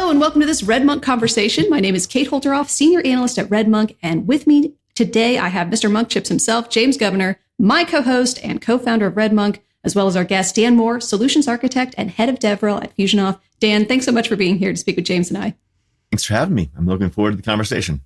Hello and welcome to this RedMonk Conversation. My name is Kate Holteroff, Senior Analyst at RedMonk, and with me today I have Mr. Monk Chips himself, James Governor, my co-host and co-founder of RedMonk, as well as our guest, Dan Moore, Solutions Architect and Head of DevRel at FusionOff. Dan, thanks so much for being here to speak with James and I. Thanks for having me. I'm looking forward to the conversation.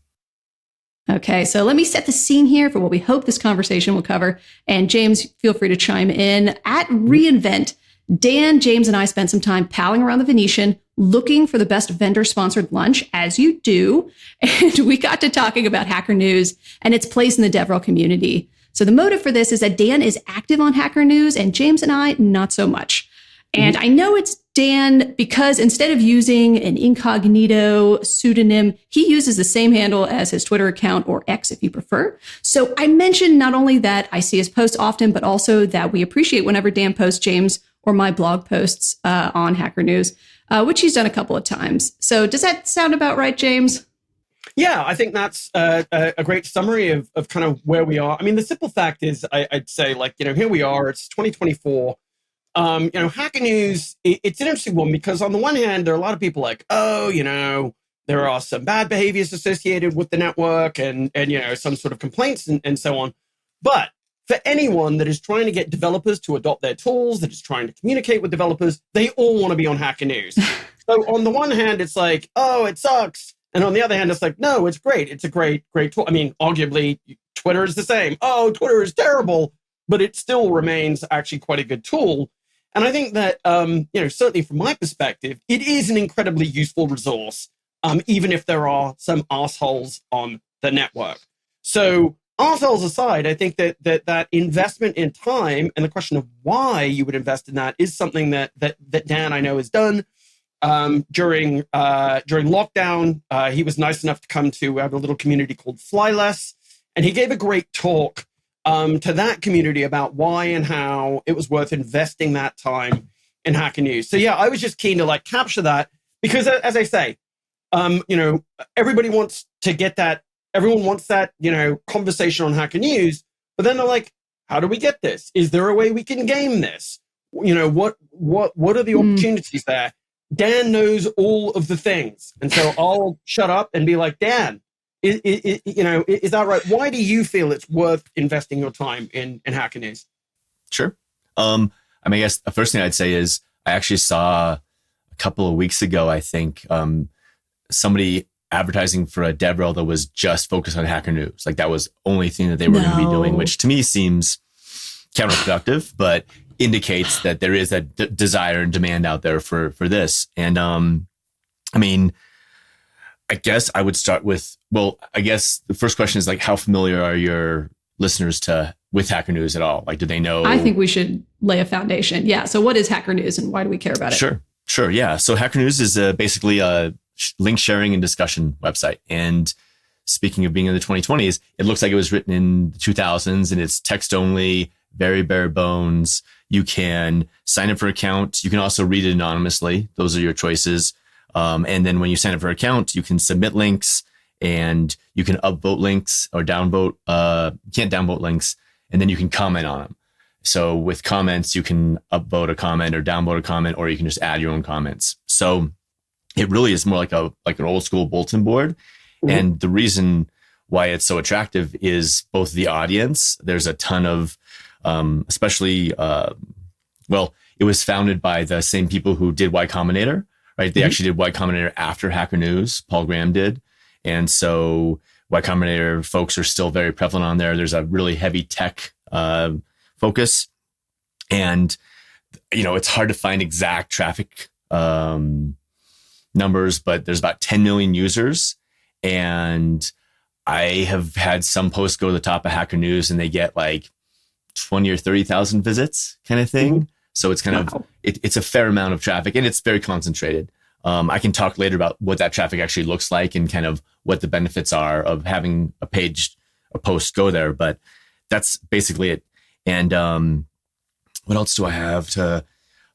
Okay, so let me set the scene here for what we hope this conversation will cover. And James, feel free to chime in. At reInvent, Dan, James, and I spent some time palling around the Venetian, looking for the best vendor-sponsored lunch, as you do. And we got to talking about Hacker News and its place in the DevRel community. So the motive for this is that Dan is active on Hacker News and James and I, not so much. And I know it's Dan because instead of using an incognito pseudonym, he uses the same handle as his Twitter account, or X if you prefer. So I mentioned not only that I see his posts often, but also that we appreciate whenever Dan posts James or my blog posts on Hacker News, which he's done a couple of times. So does that sound about right, James? Yeah, I think that's a great summary of kind of where we are. I mean, the simple fact is, I'd say, here we are, it's 2024. Hacker News, it's an interesting one because on the one hand, there are a lot of people like, there are some bad behaviors associated with the network and some sort of complaints and so on. But for anyone that is trying to get developers to adopt their tools, that is trying to communicate with developers, they all want to be on Hacker News. So on the one hand, it's like, oh, it sucks. And on the other hand, it's like, no, it's great. It's a great tool. I mean, arguably, Twitter is the same. Oh, Twitter is terrible, but it still remains actually quite a good tool. And I think that, certainly from my perspective, it is an incredibly useful resource, even if there are some assholes on the network. So assholes aside, I think that investment in time and the question of why you would invest in that is something that Dan, I know, has done. During lockdown, he was nice enough to come to have a little community called Fly Less, and he gave a great talk to that community about why and how it was worth investing that time in Hacker News. So yeah, I was just keen to capture that because, as I say, everybody wants to get that. Everyone wants that, conversation on Hacker News, but then they're like, how do we get this? Is there a way we can game this? What are the opportunities there? Dan knows all of the things. And so I'll shut up and be like, Dan, is that right? Why do you feel it's worth investing your time in Hacker News? Sure. I guess the first thing I'd say is I actually saw a couple of weeks ago, I think, somebody advertising for a DevRel that was just focused on Hacker News. Like that was the only thing that they were going to be doing, which to me seems counterproductive, but indicates that there is a desire and demand out there for this. And I guess I would start with, I guess the first question is how familiar are your listeners with Hacker News at all? Do they know? I think we should lay a foundation. Yeah. So what is Hacker News and why do we care about it? Sure. Yeah. So Hacker News is basically a link sharing and discussion website. And speaking of being in the 2020s, it looks like it was written in the 2000s and it's text only, very bare bones. You can sign up for an account. You can also read it anonymously. Those are your choices. And then when you sign up for an account, you can submit links and you can upvote links or downvote. You can't downvote links, and then you can comment on them. So with comments, you can upvote a comment or downvote a comment, or you can just add your own comments. So it really is more like an old school bulletin board. Mm-hmm. And the reason why it's so attractive is both the audience. There's a ton of, especially, it was founded by the same people who did Y Combinator, right? They actually did Y Combinator after Hacker News. Paul Graham did. And so Y Combinator folks are still very prevalent on there. There's a really heavy tech focus. And, it's hard to find exact traffic numbers, but there's about 10 million users. And I have had some posts go to the top of Hacker News and they get 20 or 30,000 visits kind of thing. Mm-hmm. So it's kind of, it's a fair amount of traffic and it's very concentrated. I can talk later about what that traffic actually looks like and kind of what the benefits are of having a post go there, but that's basically it. And what else do I have to,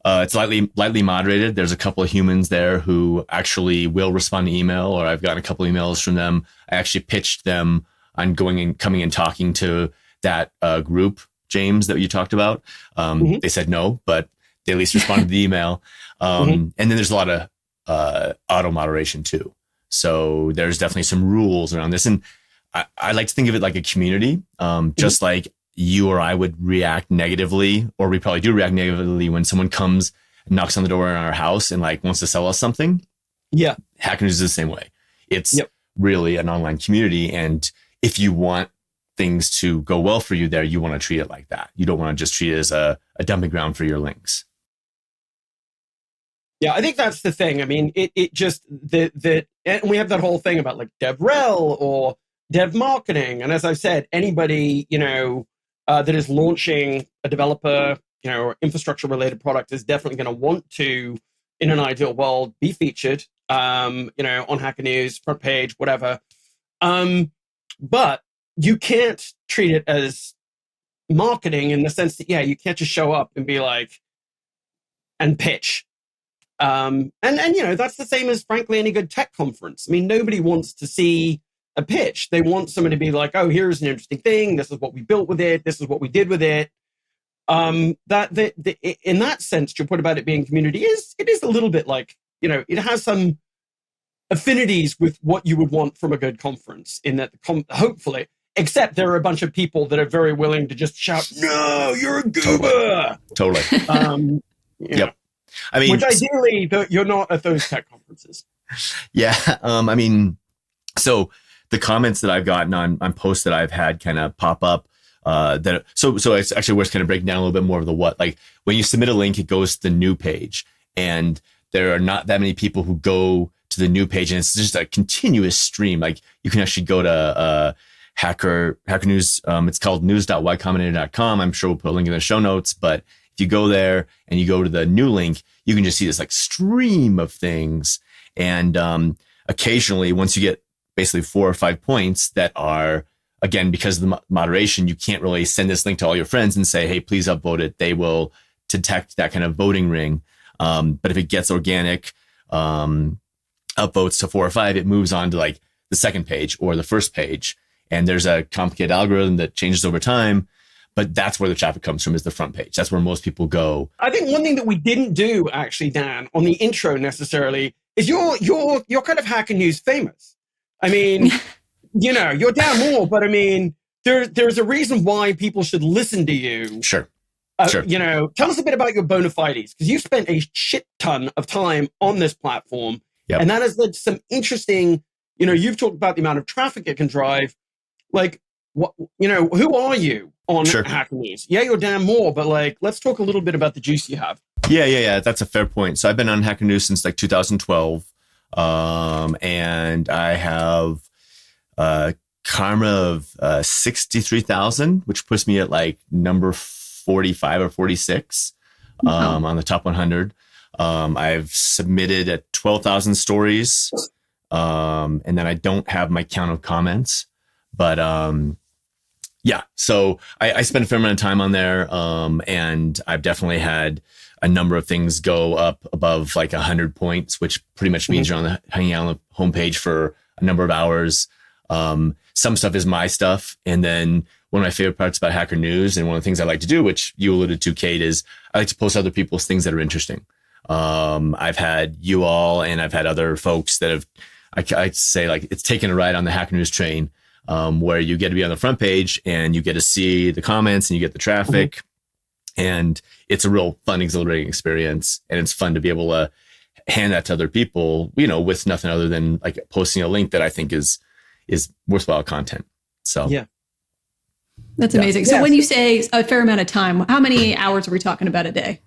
it's lightly moderated. There's a couple of humans there who actually will respond to email, or I've gotten a couple of emails from them. I actually pitched them on coming and talking to that group, James, that you talked about. They said no, but they at least responded to the email. And then there's a lot of auto moderation too. So there's definitely some rules around this. And I like to think of it like a community, just like you or I would react negatively, or we probably do react negatively when someone comes, knocks on the door in our house and like wants to sell us something. Yeah. Hacker News is the same way. It's really an online community. And if you want things to go well for you there, you want to treat it like that. You don't want to just treat it as a dumping ground for your links. Yeah, I think that's the thing. I mean, it just and we have that whole thing about like DevRel or dev marketing. And as I've said, anybody, that is launching a developer, or infrastructure related product is definitely going to want to, in an ideal world, be featured, on Hacker News, front page, whatever. But you can't treat it as marketing in the sense that, you can't just show up and be like, and pitch. And that's the same as, frankly, any good tech conference. I mean, nobody wants to see a pitch. They want somebody to be like, oh, here's an interesting thing. This is what we built with it. This is what we did with it. In that sense, to your point about it being community, it is a little bit like, it has some affinities with what you would want from a good conference in that, hopefully, except there are a bunch of people that are very willing to just shout, no, you're a goober. Totally. Yep. I mean, which ideally you're not at those tech conferences. Yeah. So the comments that I've gotten on posts that I've had kind of pop up, so it's actually worth kind of breaking down a little bit more of the what. Like when you submit a link, it goes to the new page, and there are not that many people who go to the new page, and it's just a continuous stream. Like you can actually go to Hacker News. It's called news.ycombinator.com. I'm sure we'll put a link in the show notes, but if you go there and you go to the new link, you can just see this like stream of things. And occasionally, once you get basically 4 or 5 points that are, again, because of the moderation, you can't really send this link to all your friends and say, hey, please upvote it. They will detect that kind of voting ring. But if it gets organic upvotes to 4 or 5, it moves on to like the second page or the first page. And there's a complicated algorithm that changes over time. But that's where the traffic comes from, is the front page. That's where most people go. I think one thing that we didn't do, actually, Dan, on the intro necessarily, is you're kind of Hacker News famous. I mean, you're Dan Moore, but I mean, there's a reason why people should listen to you. Sure. Sure. Tell us a bit about your bona fides, because you've spent a shit ton of time on this platform, and that has led to some interesting. You've talked about the amount of traffic it can drive. Like, what? Who are you on Hacker News? Yeah, you're Dan Moore, but like, let's talk a little bit about the juice you have. Yeah. That's a fair point. So I've been on Hacker News since like 2012, and I have karma of 63,000, which puts me at like number 45 or 46 on the top 100. I've submitted at 12,000 stories, and then I don't have my count of comments, but so I spent a fair amount of time on there, and I've definitely had a number of things go up above like 100 points, which pretty much means you're hanging out on the homepage for a number of hours. Some stuff is my stuff. And then one of my favorite parts about Hacker News, and one of the things I like to do, which you alluded to, Kate, is I like to post other people's things that are interesting. I've had you all, and I've had other folks that have, I'd say like it's taken a ride on the Hacker News train, where you get to be on the front page and you get to see the comments and you get the traffic. And it's a real fun, exhilarating experience. And it's fun to be able to hand that to other people, with nothing other than like posting a link that I think is worthwhile content. So yeah, that's amazing. So when you say a fair amount of time, how many hours are we talking about a day?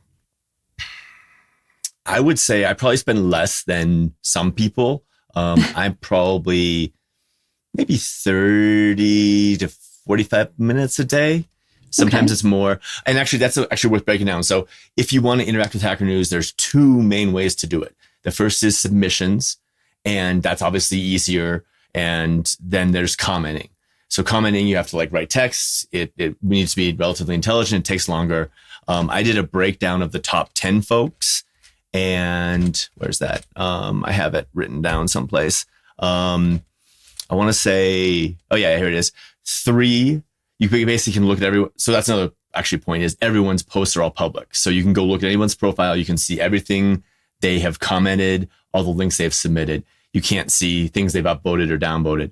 I would say I probably spend less than some people. I'm probably maybe 30 to 45 minutes a day. Sometimes it's more. And actually, that's actually worth breaking down. So if you want to interact with Hacker News, there's 2 main ways to do it. The first is submissions, and that's obviously easier. And then there's commenting. So commenting, you have to like write text. It needs to be relatively intelligent. It takes longer. I did a breakdown of the top 10 folks. And where's that? I have it written down someplace. I want to say, here it is. 3, you basically can look at everyone. So that's another actually point, is everyone's posts are all public. So you can go look at anyone's profile. You can see everything they have commented, all the links they've submitted. You can't see things they've upvoted or downvoted.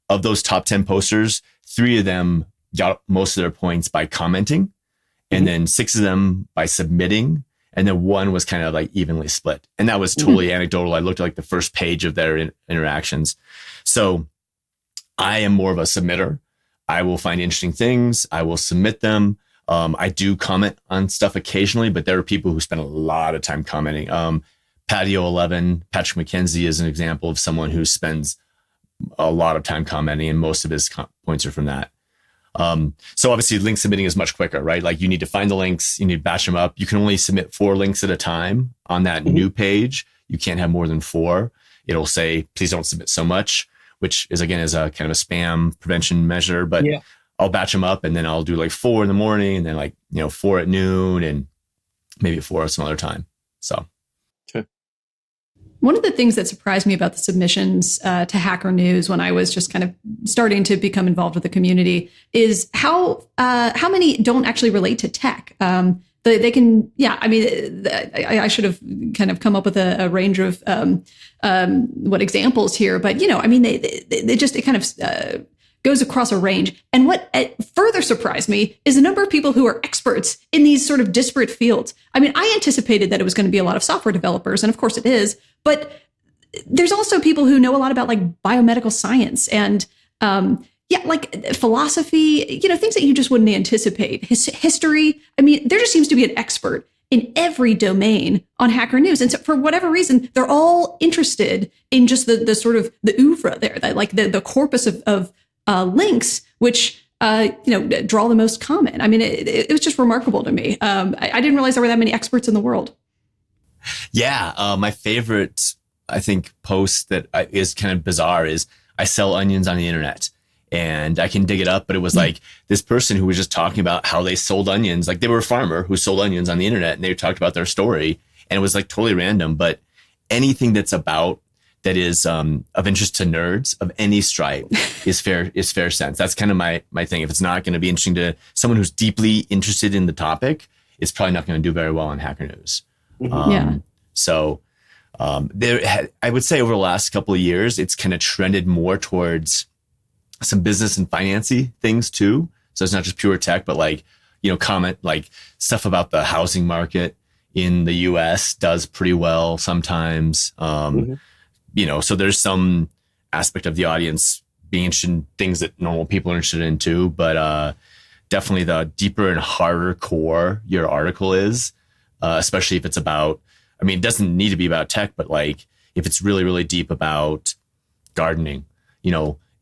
Of those top 10 posters, 3 of them got most of their points by commenting, and then 6 of them by submitting. And then 1 was kind of like evenly split. And that was totally anecdotal. I looked at like the first page of their interactions. So I am more of a submitter. I will find interesting things. I will submit them. I do comment on stuff occasionally, but there are people who spend a lot of time commenting. Patio 11, Patrick McKenzie is an example of someone who spends a lot of time commenting, and most of his points are from that. So obviously link submitting is much quicker, right? Like you need to find the links, you need to batch them up. You can only submit 4 links at a time on that new page. You can't have more than 4. It'll say, please don't submit so much, which is again, is a kind of a spam prevention measure, but I'll batch them up, and then I'll do like 4 in the morning, and then like, 4 at noon, and maybe 4 at some other time. So. One of the things that surprised me about the submissions to Hacker News when I was just kind of starting to become involved with the community is how many don't actually relate to tech. They can, I mean, I should have kind of come up with a range of what examples here, but I mean, they just, it kind of goes across a range. And what further surprised me is the number of people who are experts in these sort of disparate fields. I mean, I anticipated that it was going to be a lot of software developers, and of course it is, but there's also people who know a lot about like biomedical science and like philosophy, things that you just wouldn't anticipate. History. I mean, there just seems to be an expert in every domain on Hacker News. And so for whatever reason, they're all interested in just the sort of the oeuvre there, that like the corpus of links, which, draw the most comment. I mean, it was just remarkable to me. I didn't realize there were that many experts in the world. Yeah. My favorite, I think, post that is kind of bizarre is I sell onions on the internet, and I can dig it up. But it was like this person who was just talking about how they sold onions. Like they were a farmer who sold onions on the internet, and they talked about their story, and it was like totally random. But anything that's about that is of interest to nerds of any stripe is fair sense. That's kind of my thing. If it's not going to be interesting to someone who's deeply interested in the topic, it's probably not going to do very well on Hacker News. So I would say over the last couple of years, it's kind of trended more towards some business and financy things too. So it's not just pure tech, but like, comment like stuff about the housing market in the US does pretty well sometimes. So there's some aspect of the audience being interested in things that normal people are interested in too, but definitely the deeper and harder core your article is, especially if it's about, I mean, it doesn't need to be about tech, but like if it's really, really deep about gardening,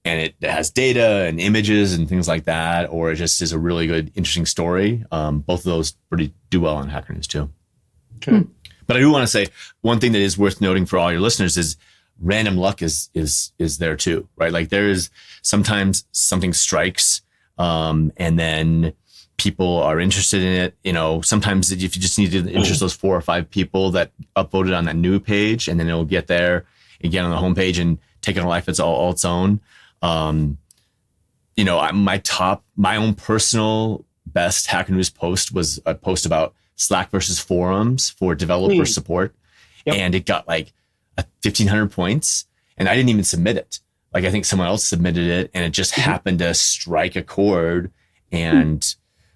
and it has data and images and things like that, or it just is a really good, interesting story. Both of those do well on Hacker News too. Okay. But I do want to say one thing that is worth noting for all your listeners is random luck is there too, right? Like there is sometimes something strikes, and then people are interested in it. Sometimes if you just need to interest those 4 or 5 people that upvoted on that new page, and then it'll get there and get on the homepage and take on a life that's all its own. My own personal best Hacker News post was a post about Slack versus forums for developer support. Yep. And it got like 1,500 points, and I didn't even submit it. Like I think someone else submitted it, and it just happened to strike a chord. And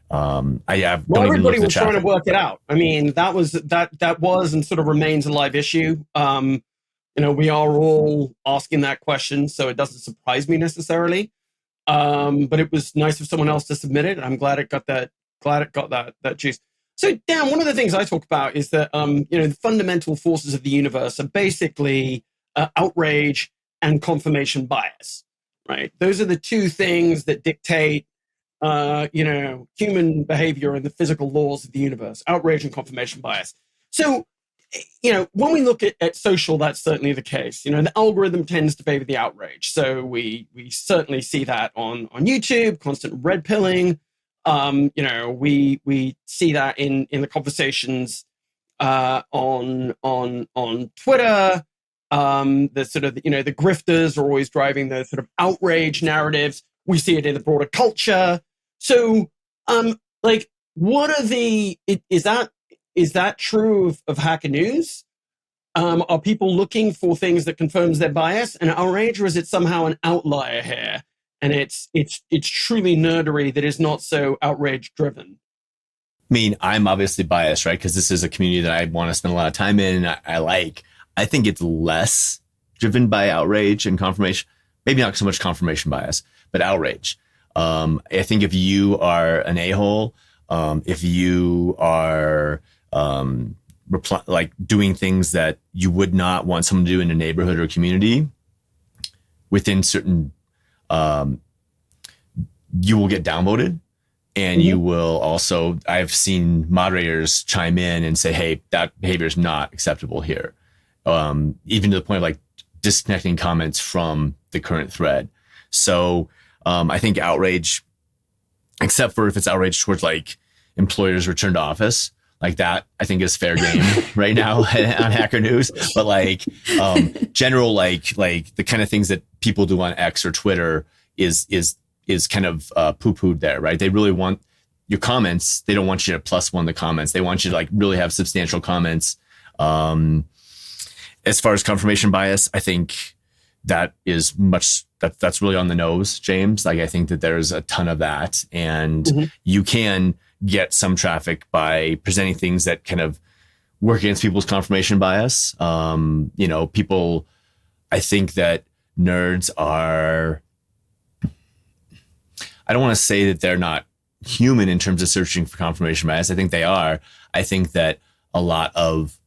everybody was trying to work it out. I mean, that was and sort of remains a live issue. We are all asking that question, so it doesn't surprise me necessarily. But it was nice of someone else to submit it. I'm glad it got that juice. So, Dan, one of the things I talk about is that, the fundamental forces of the universe are basically outrage and confirmation bias, right? Those are the 2 things that dictate, human behavior and the physical laws of the universe, outrage and confirmation bias. So, when we look at social, that's certainly the case. The algorithm tends to favor the outrage. So we certainly see that on YouTube, constant red pilling. We see that in the conversations on Twitter. The sort of the grifters are always driving the sort of outrage narratives. We see it in the broader culture. So, what are is that true of Hacker News? Are people looking for things that confirms their bias and outrage, or is it somehow an outlier here? And it's truly nerdery that is not so outrage driven. I mean, I'm obviously biased, right? Because this is a community that I want to spend a lot of time in and I like. I think it's less driven by outrage and confirmation. Maybe not so much confirmation bias, but outrage. I think if you are an a-hole, if you are like doing things that you would not want someone to do in a neighborhood or community, within certain, you will get downvoted. And you will also, I've seen moderators chime in and say, hey, that behavior is not acceptable here. Even to the point of like disconnecting comments from the current thread. So I think outrage, except for if it's outrage towards like employers return to office, like that, I think is fair game right now on Hacker News. But like general, like the kind of things that people do on X or Twitter is kind of poo-pooed there, right? They really want your comments. They don't want you to +1 the comments. They want you to like really have substantial comments. As far as confirmation bias, I think that is that's really on the nose, James. Like I think that there's a ton of that, and you can get some traffic by presenting things that kind of work against people's confirmation bias. People, I think that nerds are, I don't want to say that they're not human in terms of searching for confirmation bias. I think they are. I think that a lot of,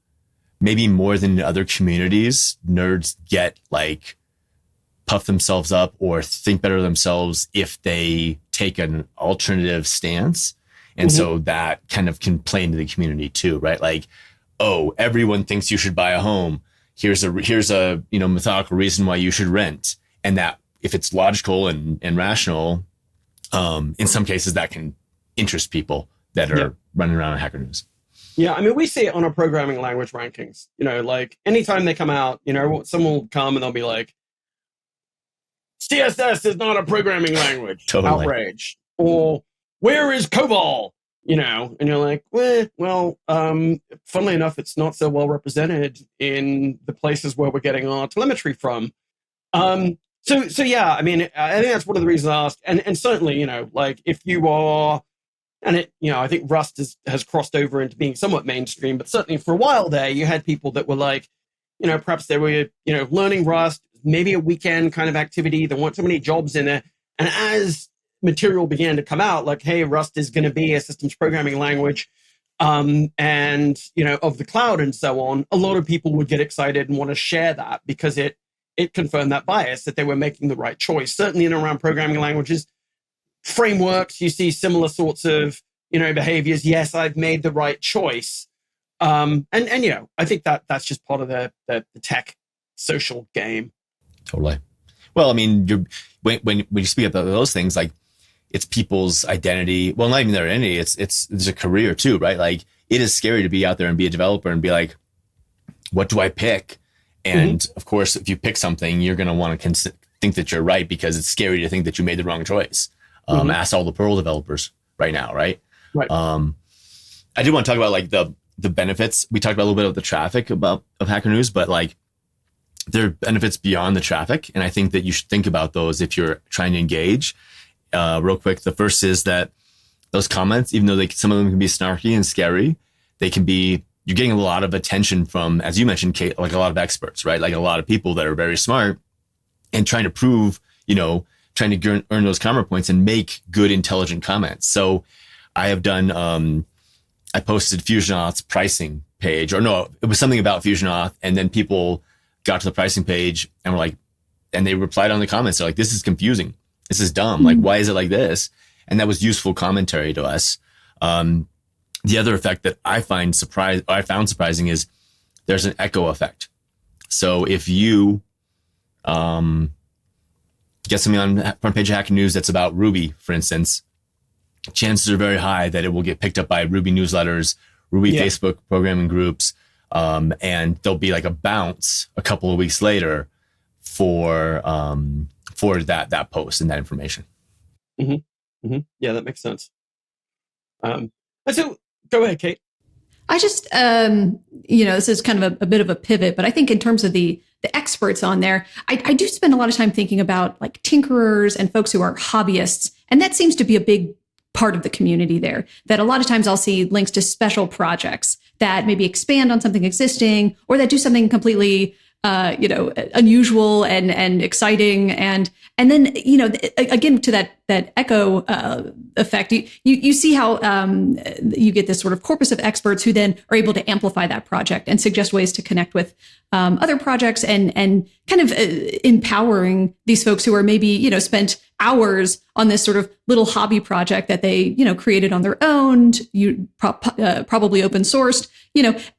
maybe more than in other communities, nerds get like puff themselves up or think better of themselves if they take an alternative stance. And so that kind of can play into the community too, right? Like, oh, everyone thinks you should buy a home. Here's a methodical reason why you should rent. And that if it's logical and rational, in some cases that can interest people that are running around on Hacker News. Yeah, I mean, we see it on our programming language rankings. Like anytime they come out, someone will come and they'll be like, CSS is not a programming language. Totally. Outrage. Or where is COBOL? And you're like, funnily enough, it's not so well represented in the places where we're getting our telemetry from. So yeah, I mean, I think that's one of the reasons I asked. And certainly, like if you are, and it, I think Rust has crossed over into being somewhat mainstream, but certainly for a while there, you had people that were like, perhaps they were, learning Rust, maybe a weekend kind of activity. There weren't so many jobs in it. And as material began to come out, like, hey, Rust is going to be a systems programming language, and, of the cloud and so on, a lot of people would get excited and want to share that because it confirmed that bias, that they were making the right choice. Certainly in and around programming languages, frameworks, you see similar sorts of, behaviors. Yes, I've made the right choice. And I think that's just part of the tech social game. Totally. Well, I mean, when you speak about those things, like it's people's identity. Well, not even their identity. It's a career too, right? Like it is scary to be out there and be a developer and be like, what do I pick? And of course, if you pick something, you're going to want to think that you're right because it's scary to think that you made the wrong choice. Ask all the Perl developers right now, right? Right. I did want to talk about like the benefits. We talked about a little bit of the traffic of Hacker News, but like there are benefits beyond the traffic. And I think that you should think about those if you're trying to engage. Real quick, the first is that those comments, even though some of them can be snarky and scary, they can be, you're getting a lot of attention from, as you mentioned, Kate, like a lot of experts, right? Like a lot of people that are very smart and trying to prove, trying to earn those karma points and make good, intelligent comments. So I have done, I posted FusionAuth's pricing page, or no, it was something about FusionAuth. And then people got to the pricing page and were like, and they replied on the comments. They're like, this is confusing. This is dumb. Like, why is it like this? And that was useful commentary to us. The other effect that I found surprising is there's an echo effect. So if you get something on front page of Hacker News that's about Ruby, for instance, chances are very high that it will get picked up by Ruby newsletters, Ruby Facebook programming groups, and there'll be like a bounce a couple of weeks later for that post and that information. Yeah, that makes sense. And so go ahead, Kate. I just, this is kind of a bit of a pivot, but I think in terms of the experts on there, I do spend a lot of time thinking about like tinkerers and folks who are hobbyists. And that seems to be a big part of the community there, that a lot of times I'll see links to special projects that maybe expand on something existing or that do something completely unusual and exciting. And then, again, to that echo effect, you see how you get this sort of corpus of experts who then are able to amplify that project and suggest ways to connect with other projects and kind of empowering these folks who are maybe, spent hours on this sort of little hobby project that they, created on their own, probably open sourced,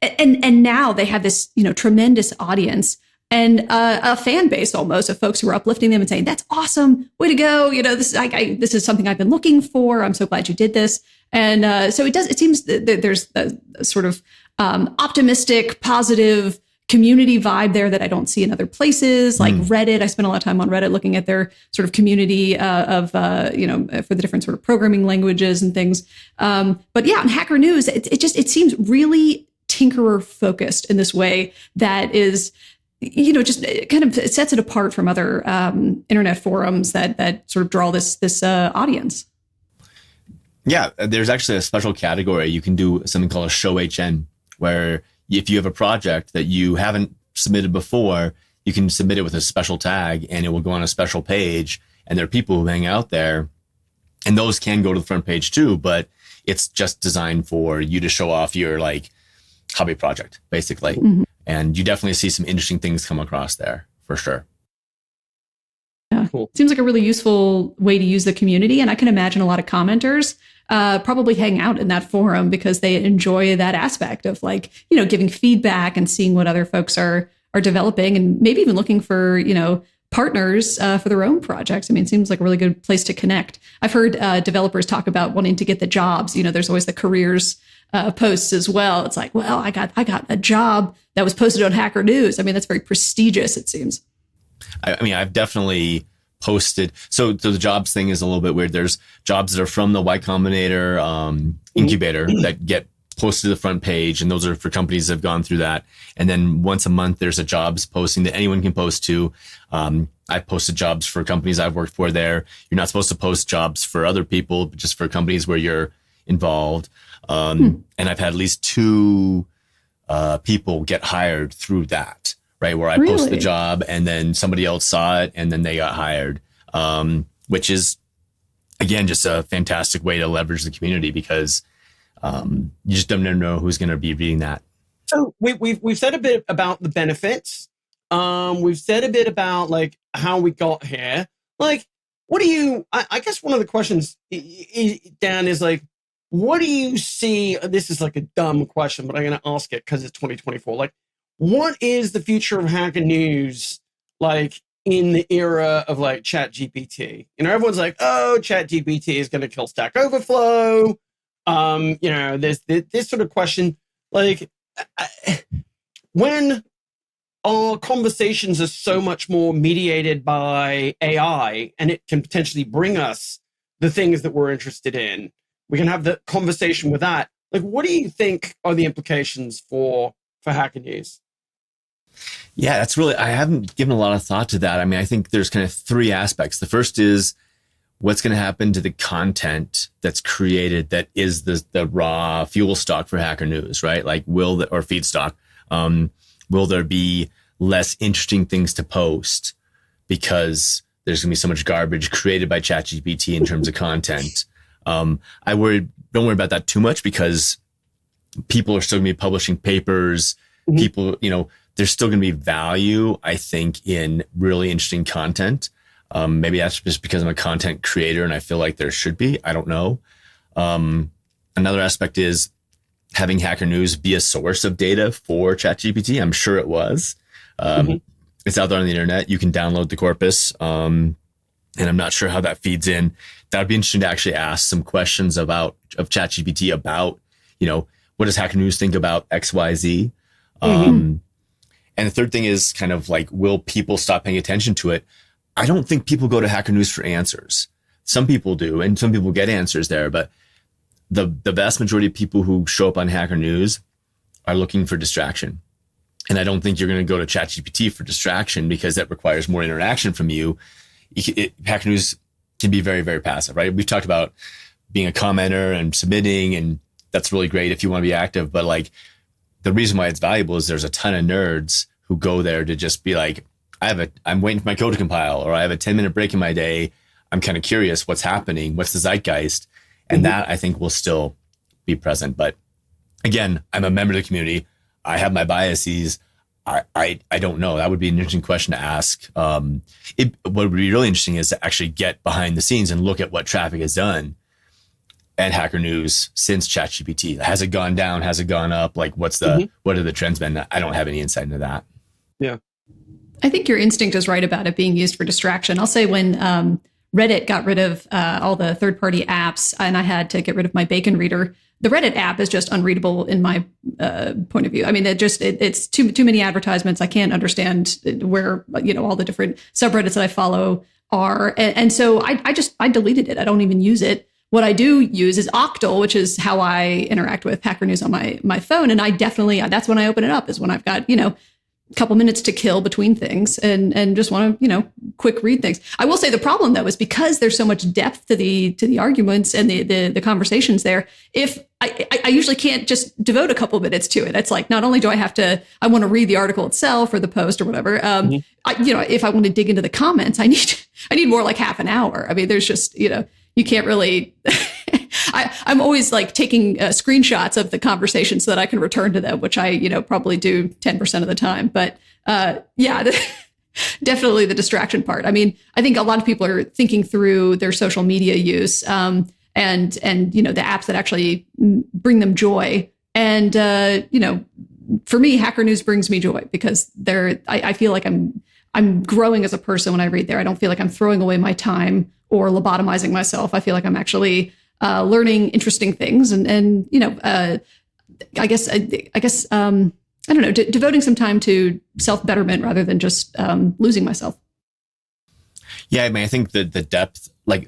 and now they have this, tremendous audience and a fan base almost of folks who are uplifting them and saying, that's awesome. Way to go. This is something I've been looking for. I'm so glad you did this. And so it seems that there's a sort of optimistic, positive community vibe there that I don't see in other places, like Reddit. I spent a lot of time on Reddit looking at their sort of community for the different sort of programming languages and things. But yeah, on Hacker News, it seems really tinkerer focused in this way that is, just kind of sets it apart from other internet forums that sort of draw this audience. Yeah, there's actually a special category. You can do something called a Showhn, where if you have a project that you haven't submitted before, you can submit it with a special tag and it will go on a special page. And there are people who hang out there and those can go to the front page too, but it's just designed for you to show off your like hobby project, basically. Mm-hmm. And you definitely see some interesting things come across there for sure. Yeah, cool. Seems like a really useful way to use the community. And I can imagine a lot of commenters probably hang out in that forum because they enjoy that aspect of like, giving feedback and seeing what other folks are developing and maybe even looking for, partners for their own projects. I mean, it seems like a really good place to connect. I've heard developers talk about wanting to get the jobs. There's always the careers posts as well. It's like, well, I got a job that was posted on Hacker News. I mean, that's very prestigious, it seems. I mean, I've definitely posted. So the jobs thing is a little bit weird. There's jobs that are from the Y Combinator incubator that get posted to the front page. And those are for companies that have gone through that. And then once a month, there's a jobs posting that anyone can post to. I've posted jobs for companies I've worked for there. You're not supposed to post jobs for other people, but just for companies where you're involved. And I've had at least 2 people get hired through that. Right, where I post the job and then somebody else saw it and then they got hired, which is, again, just a fantastic way to leverage the community because you just don't know who's going to be reading that. So we've said a bit about the benefits. We've said a bit about like how we got here. Like, what do you? I guess one of the questions, Dan, is like, what do you see? This is like a dumb question, but I'm going to ask it because it's 2024. Like, what is the future of Hacker News like in the era of like Chat GPT? Everyone's like, oh, Chat GPT is going to kill Stack Overflow. There's this sort of question, like when our conversations are so much more mediated by AI and it can potentially bring us the things that we're interested in, we can have the conversation with that. Like, what do you think are the implications for Hacker News? Yeah, that's really, I haven't given a lot of thought to that. I mean, I think there's kind of 3 aspects. The first is what's going to happen to the content that's created that is the raw fuel stock for Hacker News, right? Like or feedstock. Will there be less interesting things to post because there's going to be so much garbage created by ChatGPT in terms of content? Don't worry about that too much because people are still going to be publishing papers. Mm-hmm. People, there's still going to be value, I think, in really interesting content. Maybe that's just because I'm a content creator and I feel like there should be. I don't know. Another aspect is having Hacker News be a source of data for ChatGPT. I'm sure it was. It's out there on the internet. You can download the corpus. And I'm not sure how that feeds in. That would be interesting to actually ask some questions of ChatGPT about, what does Hacker News think about X, Y, Z? And the third thing is kind of like, will people stop paying attention to it? I don't think people go to Hacker News for answers. Some people do, and some people get answers there. But the vast majority of people who show up on Hacker News are looking for distraction. And I don't think you're going to go to ChatGPT for distraction because that requires more interaction from you. Hacker News can be very, very passive, right? We've talked about being a commenter and submitting, and that's really great if you want to be active. But like, the reason why it's valuable is there's a ton of nerds who go there to just be like, I'm waiting for my code to compile, or I have a 10-minute break in my day. I'm kind of curious what's happening. What's the zeitgeist? And that I think will still be present. But again, I'm a member of the community. I have my biases. I don't know. That would be an interesting question to ask. What would be really interesting is to actually get behind the scenes and look at what traffic has done at Hacker News since ChatGPT. Has it gone down? Has it gone up? Like, what are the trends been? I don't have any insight into that. Yeah. I think your instinct is right about it being used for distraction. I'll say when Reddit got rid of all the third-party apps and I had to get rid of my Bacon reader, the Reddit app is just unreadable in my point of view. I mean, it's too many advertisements. I can't understand where, all the different subreddits that I follow are. And so I deleted it. I don't even use it. What I do use is Octal, which is how I interact with Hacker News on my phone. And I definitely, that's when I open it up, is when I've got, a couple minutes to kill between things and just want to, quick read things. I will say the problem though is because there's so much depth to the arguments and the conversations there. If I usually can't just devote a couple minutes to it. It's like, not only do I want to read the article itself or the post or whatever. If I want to dig into the comments, I need more like half an hour. I mean, there's just, you can't really, I'm always like taking screenshots of the conversation so that I can return to them, which I, probably do 10% of the time. But definitely the distraction part. I mean, I think a lot of people are thinking through their social media use and the apps that actually bring them joy. And, for me, Hacker News brings me joy because I feel like I'm growing as a person when I read there. I don't feel like I'm throwing away my time or lobotomizing myself. I feel like I'm actually learning interesting things and I guess I don't know, devoting some time to self-betterment rather than just losing myself. Yeah, I mean, I think that the depth, like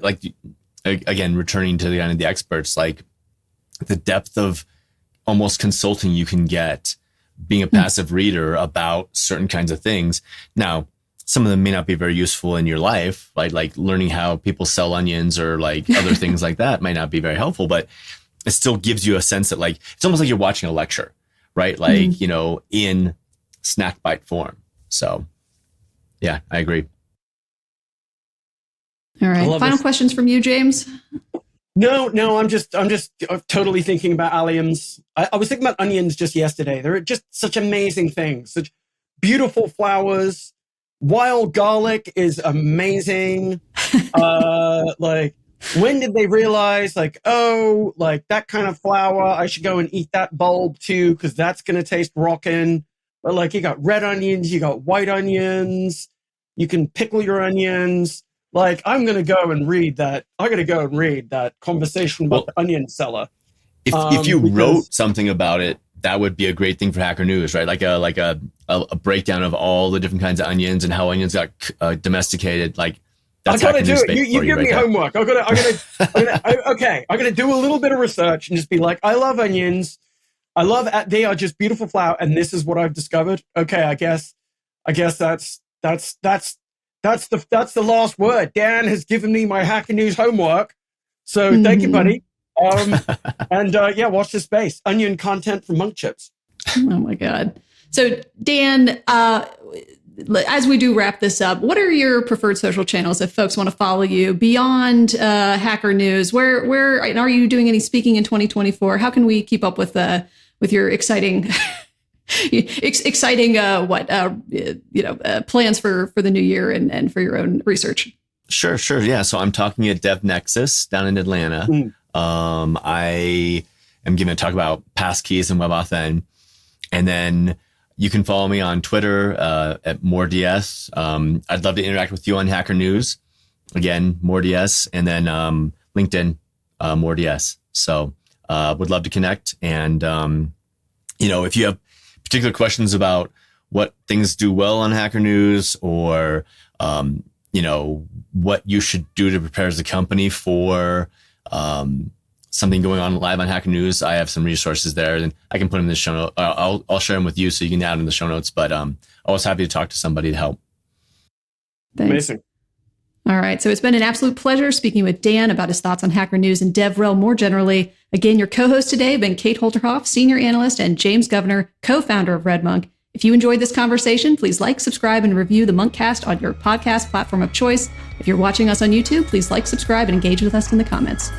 again, returning to the experts, like the depth of almost consulting you can get being a passive reader about certain kinds of things. Now, some of them may not be very useful in your life, like learning how people sell onions or like other things like that might not be very helpful, but it still gives you a sense that like, it's almost like you're watching a lecture, right? Like, in snack bite form. So yeah, I agree. All right. Final questions from you, James? No, I'm just totally thinking about alliums. I was thinking about onions just yesterday. They're just such amazing things, such beautiful flowers. Wild garlic is amazing. Like, when did they realize, like, oh, like that kind of flower, I should go and eat that bulb too, because that's going to taste rockin'. But like, you got red onions, you got white onions, you can pickle your onions. Like, I'm going to go and read that. I got to go and read that conversation about the onion seller. If you wrote something about it, that would be a great thing for Hacker News, right? Like a breakdown of all the different kinds of onions and how onions got domesticated. Like, that's I gotta do it. You give me homework. I'm gonna do a little bit of research and just be like, I love onions. They are just beautiful flower, and this is what I've discovered. Okay, I guess that's the last word. Dan has given me my Hacker News homework, so thank you, buddy. Watch this space. Onion content from Monk Chips. Oh my God. So Dan, as we do wrap this up, what are your preferred social channels if folks want to follow you beyond Hacker News? Where are you doing any speaking in 2024? How can we keep up with your exciting plans for the new year and for your own research? Sure. Yeah. So I'm talking at DevNexus down in Atlanta. I am going to talk about passkeys and WebAuthn. And then you can follow me on Twitter at MoreDS. I'd love to interact with you on Hacker News. Again, MoreDS. And then LinkedIn, MoreDS. So would love to connect. And, if you have particular questions about what things do well on Hacker News or, what you should do to prepare as a company for something going on live on Hacker News, I have some resources there, and I can put them in the show note. I'll share them with you so you can add them in the show notes. But always happy to talk to somebody to help. Thanks. Amazing. All right. So it's been an absolute pleasure speaking with Dan about his thoughts on Hacker News and DevRel more generally. Again, your co-hosts today have been Kate Holterhoff, Senior Analyst, and James Governor, co-founder of RedMonk. If you enjoyed this conversation, please like, subscribe, and review the Monkcast on your podcast platform of choice. If you're watching us on YouTube, please like, subscribe, and engage with us in the comments.